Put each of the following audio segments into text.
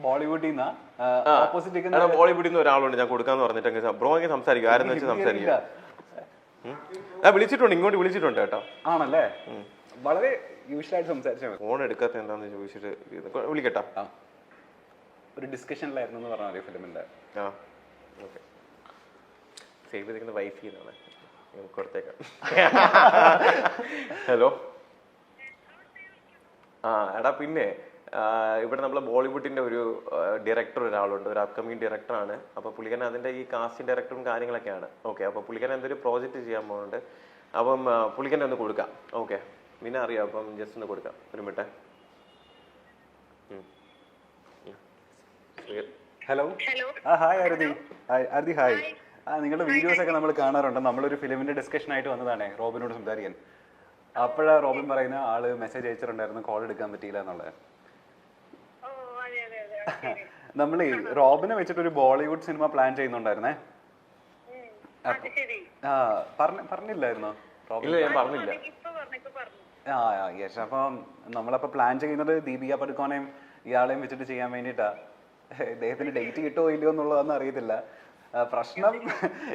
ബോളിവുഡിൽ നിന്ന് ഓപ്പോസിറ്റ് ബോളിവുഡിൽ നിന്ന് ഒരാളുണ്ട് ഞാൻ കൊടുക്കാന്ന് പറഞ്ഞിട്ട് ബ്രോ എങ്ങനെ സംസാരിക്കും ആരെന്ന് വെച്ച് സംസാരിക്കുക. വിളിച്ചിട്ടുണ്ട്, ഇങ്ങോട്ട് വിളിച്ചിട്ടുണ്ട് കേട്ടോ. ആണല്ലേ, വളരെ യൂഷ്വലായിട്ട് സംസാരിച്ചാൽ മതി. ഫോൺ എടുക്കാത്ത എന്താന്ന് ചോദിച്ചിട്ട് വിളിക്കട്ടാ. ഒരു ഡിസ്കഷനിലായിരുന്നു എന്ന് പറഞ്ഞാൽ ഫിലിമിന്റെ. ഓക്കെ, സേവ് ചെയ്തിരിക്കുന്ന വൈഫിന്നാണ്, കൊടുത്തേക്കാം. ഹലോ. എടാ പിന്നെ ഇവിടെ നമ്മളെ ബോളിവുഡിന്റെ ഒരു ഡയറക്ടർ ഒരാളുണ്ട്, ഒരു അപ്കമിങ് ഡയറക്ടറാണ്. അപ്പോൾ പുള്ളിക്കാരൻ അതിന്റെ ഈ കാസ്റ്റിംഗ് ഡയറക്ടറും കാര്യങ്ങളൊക്കെയാണ്. ഓക്കെ, അപ്പോൾ പുള്ളിക്കാരൻ എന്തൊരു പ്രോജക്റ്റ് ചെയ്യാൻ പോകുന്നുണ്ട്. അപ്പം പുള്ളിക്കാരൻ ഒന്ന് കൊടുക്കാം. ഓക്കെ, പിന്നെ അറിയാം. അപ്പം ജസ്റ്റ് ഒന്ന് കൊടുക്കാം. ഒരു മിനിറ്റ്. ഹലോ. ഹായ് ആരതി. ആരതി ഹായ്. നിങ്ങളുടെ വീഡിയോസ് ഒക്കെ നമ്മൾ കാണാറുണ്ട്. നമ്മളൊരു ഫിലിമിന്റെ ഡിസ്കഷൻ ആയിട്ട് വന്നതാണ് റോബിനോട് സംസാരിക്കാൻ. അപ്പോഴാണ് റോബിൻ പറയുന്ന ആള് മെസ്സേജ് അയച്ചിട്ടുണ്ടായിരുന്നു, കോൾ എടുക്കാൻ പറ്റിയില്ല എന്നുള്ളത്. നമ്മൾ റോബിനെ വെച്ചിട്ട് ഒരു ബോളിവുഡ് സിനിമ പ്ലാൻ ചെയ്യുന്നുണ്ടായിരുന്നേ. പറഞ്ഞില്ലായിരുന്നോ റോബിൻ? യെസ്. അപ്പം നമ്മളപ്പോ പ്ലാൻ ചെയ്യുന്നത് ദീപിക പടുക്കോനെയും ഇയാളെയും വെച്ചിട്ട് ചെയ്യാൻ വേണ്ടിയിട്ടാ. ഇദ്ദേഹത്തിന് ഡേറ്റ് കിട്ടുമോ ഇല്ലയോ എന്നുള്ളതൊന്നും അറിയത്തില്ല. പ്രശ്നം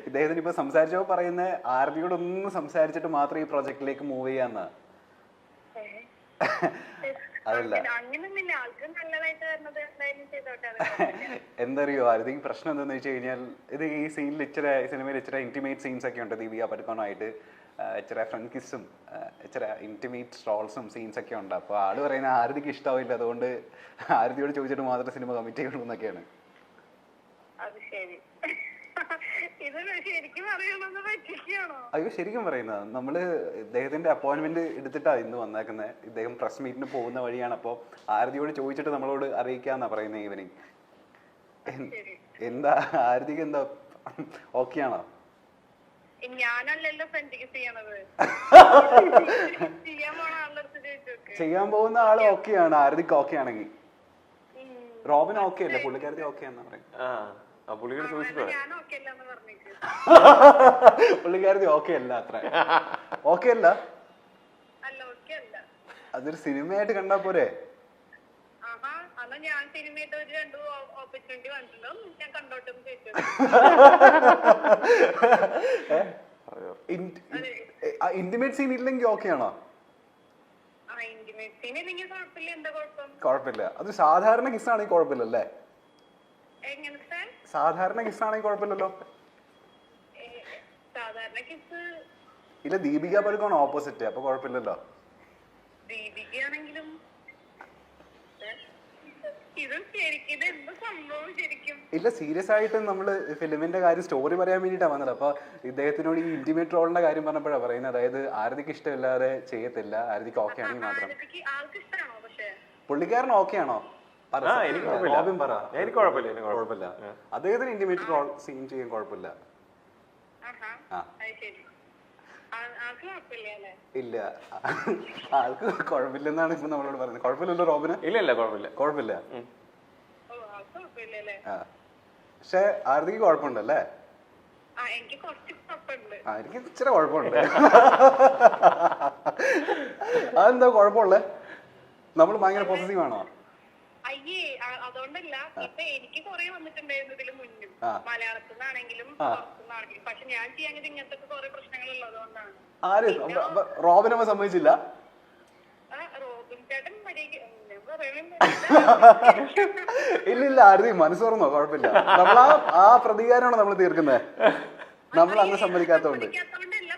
ഇദ്ദേഹത്തിന് ഇപ്പൊ സംസാരിച്ചപ്പോ പറയുന്ന ആരതിയോടൊന്നും സംസാരിച്ചിട്ട് മാത്രം ഈ പ്രൊജക്റ്റിലേക്ക് മൂവ് ചെയ്യാന്നാ. അതല്ല, എന്തറിയോ ആരതി പ്രശ്നം എന്താന്ന് വെച്ച് കഴിഞ്ഞാൽ ഇത് ഈ സീനിൽ സിനിമയിൽ ഇച്ചിരി ഇന്റിമേറ്റ് സീൻസ് ഒക്കെ ഉണ്ട്. ദീപിക പടുക്കോണായിട്ട് ഇച്ചിരി ഫ്രണ്ട് കിസ്സും ഇച്ചിരി ഇന്റിമേറ്റ് സ്ട്രോൾസും സീൻസ് ഒക്കെ ഉണ്ട്. അപ്പോൾ ആള് പറയുന്ന ആരതിക്ക് ഇഷ്ടാവില്ല, അതുകൊണ്ട് ആരതിയോട് ചോദിച്ചിട്ട് മാത്രം സിനിമ കമ്മിറ്റ് ചെയ്യണു എന്നൊക്കെയാണ്. അയ്യോ, ശരിക്കും പറയുന്നത്. നമ്മള് ഇദ്ദേഹത്തിന്റെ അപ്പോയിന്റ്മെന്റ് എടുത്തിട്ടാണ് ഇന്ന് വന്നേക്കുന്നത്. ഇദ്ദേഹം പ്രസ് മീറ്റിന് പോകുന്ന വഴിയാണ്. അപ്പോൾ ആരതിയോട് ചോദിച്ചിട്ട് നമ്മളോട് അറിയിക്കാന്നാ പറയുന്നത് ഈവനിങ്. എന്താ ആരതിക്ക് എന്താ ഓക്കെ ആണോ? ചെയ്യാൻ പോകുന്ന ആള് ഓക്കെയാണ്. ആരതിക്ക് ഓക്കെ ആണെങ്കിൽ റോബിൻ ഓക്കെ അല്ലേ? പുള്ളിക്കാരത്തി ഓക്കെ എന്നാ പറയുന്നത്. പുള്ളിക്കാരത്തി ഓക്കെ അല്ല, അത്ര ഓക്കെ അല്ല. അതൊരു സിനിമയായിട്ട് കണ്ടാ പോരെ? ഇന്റിമേറ്റ് സീൻ ഇല്ലെങ്കിൽ ഓക്കെ ആണോ? കുഴപ്പമില്ല. അത് സാധാരണ കിസ്സാണെങ്കിൽ കുഴപ്പമില്ലല്ലേ? സാധാരണ കിസ്സാണെങ്കിൽ കുഴപ്പമില്ലല്ലോ. ഇല്ല, ദീപിക പടുക്കോണ് ഓപ്പോസിറ്റ്, അപ്പൊ കുഴപ്പമില്ലല്ലോ. ഇല്ല, സീരിയസ് ആയിട്ട് നമ്മള് ഫിലിമിന്റെ കാര്യം സ്റ്റോറി പറയാൻ വേണ്ടിട്ടാ വന്നത്. അപ്പൊ ഇദ്ദേഹത്തിനോട് ഈ ഇന്റിമേറ്റ് റോളിന്റെ കാര്യം പറഞ്ഞപ്പോഴാ പറയുന്നത്. അതായത് ആരതിക്ക് ഇഷ്ടമില്ലാതെ ചെയ്യത്തില്ല, ആരതിക്ക് ഓക്കെ ആണെങ്കിൽ മാത്രം. പുള്ളിക്കാരൻ ഓക്കെ ആണോ? റോബിൻ പറ. എനിക്ക് കുഴപ്പമില്ല. അദ്ദേഹത്തിന് ഇന്റിമേറ്റ് റോൾ സീൻ ചെയ്യാൻ കുഴപ്പമില്ല. ഇല്ല, ആൾക്ക് കുഴപ്പമില്ലെന്നാണ് ഇപ്പൊ നമ്മളോട് പറയുന്നത്. കുഴപ്പമില്ലല്ലോ റോബിന്? ഇല്ല, കുഴപ്പമില്ല. പക്ഷെ ആരതിക്ക് കുഴപ്പമുണ്ടല്ലേ? എനിക്ക് ഇച്ചിരി കുഴപ്പമുണ്ട്. അതെന്താ കുഴപ്പമുള്ളേ? നമ്മൾ ഭയങ്കര പോസസീവ് ആണോ? അയ്യേ, അതുകൊണ്ടല്ല. ഇപ്പൊ എനിക്ക് കുറെ വന്നിട്ടുണ്ടായിരുന്നു ഇതില് മുന്നും, മലയാളത്തിലാണെങ്കിലും പക്ഷെ ഞാൻ ചെയ്യാൻ ഇങ്ങനത്തെ കുറെ പ്രശ്നങ്ങൾ ഉള്ളതുകൊണ്ടാണ്. ആര്? റോബിനമ്മ സമ്മതിച്ചില്ല? റോബിൻ ചേട്ടൻ ഇല്ല, ആരതി മനസ്സ് തുറന്നോ? കുഴപ്പമില്ല. നമ്മൾ ആ പ്രതികാരമാണ് നമ്മൾ തീർക്കുന്നത്. നമ്മൾ അന്ന് സമ്മതിക്കാത്തോണ്ട്.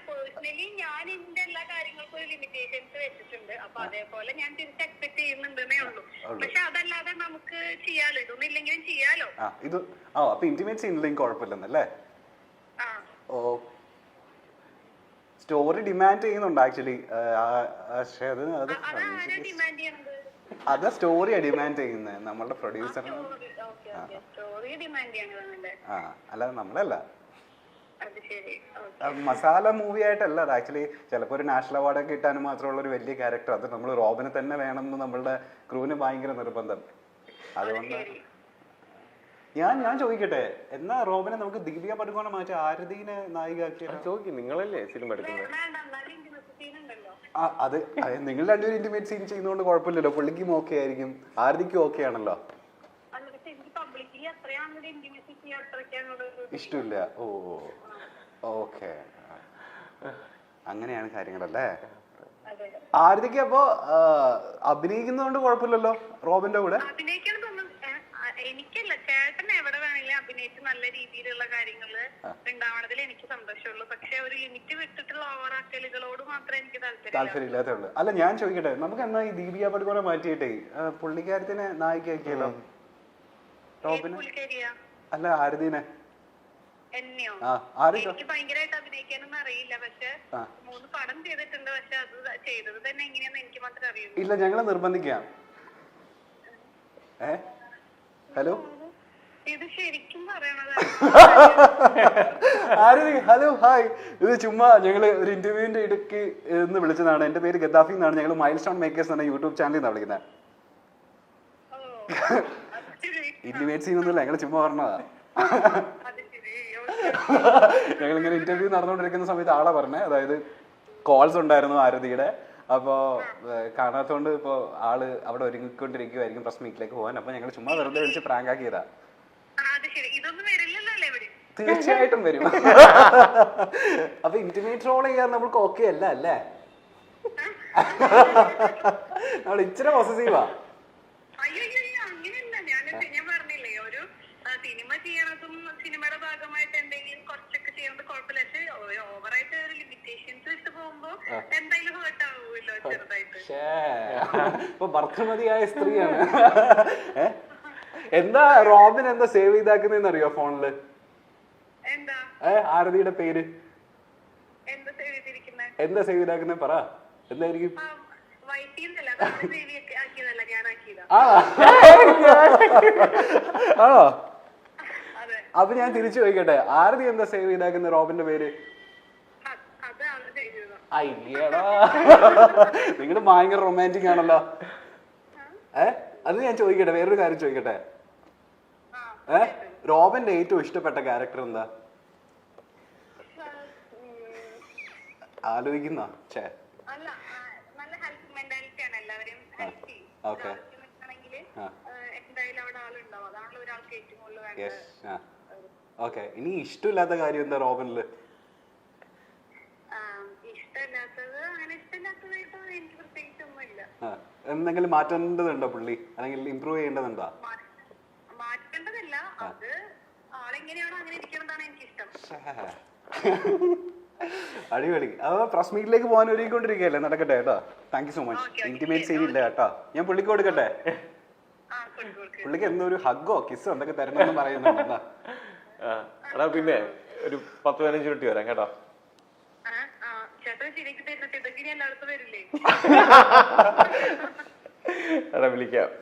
പേഴ്സണലി ഞാൻ എന്റെ എല്ലാ കാര്യങ്ങൾക്കും ഒരു ലിമിറ്റേഷൻസ് വെച്ചിട്ടുണ്ട്. അപ്പൊ അതേപോലെ ഞാൻ തിരിച്ച് എക്സ്പെക്ട് ചെയ്യുന്നുണ്ടെന്നേ ഉള്ളൂ. പക്ഷെ അതല്ലാതെ നമുക്ക് ചെയ്യാലോ, ഇതൊന്നും ഇല്ലെങ്കിലും ചെയ്യാലോ. ഇത് അപ്പൊ ഇന്റിമേറ്റ് സീനില്ലെങ്കിൽ കുഴപ്പമില്ലെന്നല്ലേ? ഓ, സ്റ്റോറി ഡിമാൻഡ് ചെയ്യുന്നുണ്ട് ആക്ച്വലി. അത് സ്റ്റോറിയാ ഡിമാൻഡ് ചെയ്യുന്നത്, നമ്മളുടെ പ്രൊഡ്യൂസർ. അല്ലാതെ നമ്മളല്ല. മസാല മൂവി ആയിട്ടല്ല അത്. ആക്ച്വലി ചിലപ്പോൾ ഒരു നാഷണൽ അവാർഡൊക്കെ കിട്ടാനും മാത്രമുള്ള ഒരു വലിയ ക്യാരക്ടർ. അത് നമ്മൾ റോബിനെ തന്നെ വേണമെന്ന് നമ്മളുടെ ക്രൂവിന് ഭയങ്കര നിർബന്ധം. അതുകൊണ്ട് ഞാൻ ചോദിക്കട്ടെ, എന്നാ റോബിനെ നമുക്ക് ദീപിക പടുക്കോനെ മാറ്റി ആരതിനെ നായികയാക്കിയാലോ? ചോദിക്കും, നിങ്ങളല്ലേ സിനിമ എടുക്കുന്നത്. അത് നിങ്ങൾ രണ്ടുപേരും ഇന്റിമേറ്റ് സീൻ ചെയ്യുന്നതുകൊണ്ട് കുഴപ്പമില്ലല്ലോ. പുള്ളിക്കും ഓക്കെ ആയിരിക്കും, ആരതിക്കും ഓക്കെ ആണല്ലോ. പബ്ലിക്കലി അത്രയും അങ്ങോട്ട് ഇന്റിമേറ്റ് ചെയ്യാൻ അത്രയ്ക്ക് അങ്ങോട്ട് ഇഷ്ടമില്ല. ഓ ഓക്കെ, അങ്ങനെയാണ് കാര്യങ്ങളല്ലേ. അതെ. ആരതിക്ക് അപ്പോ അഭിനയിക്കുന്നതുകൊണ്ട് കുഴപ്പമില്ലല്ലോ റോബിന്റെ കൂടെ? അഭിനയിക്കാൻ തോന്നുന്നു എനിക്കല്ല, ചേട്ടൻ എവിടെ വേണമെങ്കിലും അഭിനയിച്ച് നല്ല രീതിയിലുള്ള കാര്യങ്ങള് ഉണ്ടാവണതിൽ എനിക്ക് സന്തോഷമുള്ളൂ. പക്ഷെ ഒരു ലിമിറ്റ് വിട്ടിട്ടുള്ള ഓവറാക്കലുകളോട് മാത്രമേ എനിക്ക് താല്പര്യമില്ലാത്തേ ഉള്ളൂ. അല്ല ഞാൻ ചോദിക്കട്ടെ, നമുക്ക് എന്നാ ഈ ദീപിക പടുകോനെ മാറ്റിയിട്ടേ പുള്ളിക്കാരത്തിനെ നായികയാക്കിയല്ലോ റോബിന്? അല്ല ആരതിനെ. എന്നെയോ? എനിക്ക് ഭയങ്കരമായിട്ട് അഭിനയിക്കാനൊന്നും അറിയില്ല. പക്ഷെ 3 പടം ചെയ്തിട്ടുണ്ട്. പക്ഷെ അത് ചെയ്തത് തന്നെ എങ്ങനെയാന്ന് എനിക്ക് മാത്രമേ അറിയൂ. ഇല്ല, ഞങ്ങളെ നിർബന്ധിക്കാം. ഹലോ, ഇത് ശരിക്കും പറയണത് ആരതി? Hello, hi. ഇത് ചുമ്മാ ഞങ്ങള് ഒരു ഇന്റർവ്യൂവിന്റെ ഇടയ്ക്ക് എന്ന് വിളിച്ചതാണ്. എന്റെ പേര് ഗദ്ദാഫി എന്നാണ്. ഞങ്ങൾ മൈൽ സ്റ്റോൺ മേക്കേഴ്സ് എന്ന യൂട്യൂബ് ചാനലിൽ നിന്നാണ് വിളിക്കുന്നത്. ഇന്റിമേറ്റ് സീനൊന്നുമില്ല, ഞങ്ങൾ ചുമ്മാ പറഞ്ഞതാ. ഞങ്ങളിങ്ങനെ ഇന്റർവ്യൂ നടന്നുകൊണ്ടിരിക്കുന്ന സമയത്ത് ആളെ പറഞ്ഞേ, അതായത് കോൾസ് ഉണ്ടായിരുന്നു ആരതിയുടെ. അപ്പോ കാണാത്തോണ്ട് ഇപ്പോ ആള് അവിടെ ഒരുങ്ങിക്കൊണ്ടിരിക്കുവായിരിക്കും പ്രസ് മീറ്റിലേക്ക് പോകാൻ. അപ്പൊ ഞങ്ങൾ ചുമ്മാ വെറുതെ വിളിച്ച് പ്രാങ്ക് ആക്കിയതാ. തീർച്ചയായിട്ടും വരും. അപ്പൊ ഇന്റിമേറ്റ് റോൾ ചെയ്യാൻ നമ്മൾക്ക് ഓക്കെ അല്ല അല്ലേ? നമ്മൾ ഇച്ചിരി പോസസീവാ. ഞാൻ പറഞ്ഞില്ലേ, ഒരു സിനിമ ചെയ്യണതും സിനിമയുടെ ഭാഗമായിട്ട് എന്തെങ്കിലും കുറച്ചൊക്കെ ചെയ്യുന്നത് കുഴപ്പമില്ല. പക്ഷെ ഓവറായിട്ട് ഒരു ലിമിറ്റേഷൻസ് ഇട്ട് പോകുമ്പോ എന്തായാലും ഹേർട്ട് ആവുമല്ലോ ചെറുതായിട്ട്. ഇപ്പൊ ഭർത്തൃമതിയായ സ്ത്രീയാണ്. എന്താ റോബിൻ എന്താ സേവ് ചെയ്താക്കുന്നതെന്ന് അറിയോ ഫോണില്? എന്താ ആരതിയുടെ പേര് എന്താ സേവ് ചെയ്തിരിക്കുന്നത്? എന്താ സേവ് ചെയ്താക്കുന്നത് പറ, എന്തായിരിക്കും? ആണോ? അപ്പൊ ഞാൻ തിരിച്ചു ചോദിക്കട്ടെ, ആരതി എന്താ സേവ് ചെയ്താക്കുന്ന റോബിന്റെ പേര്? അയ്യടാ, നിങ്ങള് ഭയങ്കര റൊമാൻറ്റിക് ആണല്ലോ. അത് ഞാൻ ചോദിക്കട്ടെ, വേറൊരു കാര്യം ചോദിക്കട്ടെ. റോബിന്റെ ഏറ്റവും ഇഷ്ടപ്പെട്ട ക്യാരക്ടർ എന്താ? ആലോചിക്കുന്ന ഓക്കെ. ഇനി ഇഷ്ടമില്ലാത്ത കാര്യം എന്താ റോബിനില്? എന്തെങ്കിലും മാറ്റേണ്ടതുണ്ടോ പുള്ളി, അല്ലെങ്കിൽ ഇമ്പ്രൂവ് ചെയ്യേണ്ടതുണ്ടോ? മാറ്റേണ്ടതല്ല, അത് ആളെങ്ങനെയാണോ അങ്ങനെ ഇരിക്കണതാണ് എനിക്കിഷ്ടം. അടിപൊളി. അപ്പൊ പ്രസ് മീറ്റിലേക്ക് പോകാൻ ഒരുങ്ങിക്കൊണ്ടിരിക്കുകയല്ലേ? നടക്കട്ടെ കേട്ടോ. Thank you so much. Intimate scene ഇല്ല കേട്ടോ. ഞാൻ പുള്ളിക്ക് കൊടുക്കട്ടെ? പുള്ളിക്ക് എന്തോ ഒരു ഹഗ്ഗോ കിസ്സോ എന്തൊക്കെ തരണമെന്ന് പറയുന്നുണ്ടോ? പിന്നെ ഒരു 10-15 മിനിറ്റ് വരാം കേട്ടോ. ചേട്ടൻ ശരിക്കും തരുന്നിട്ട് ഇതൊക്കെ എല്ലായിടത്തും വരില്ലേ? വിളിക്കാം.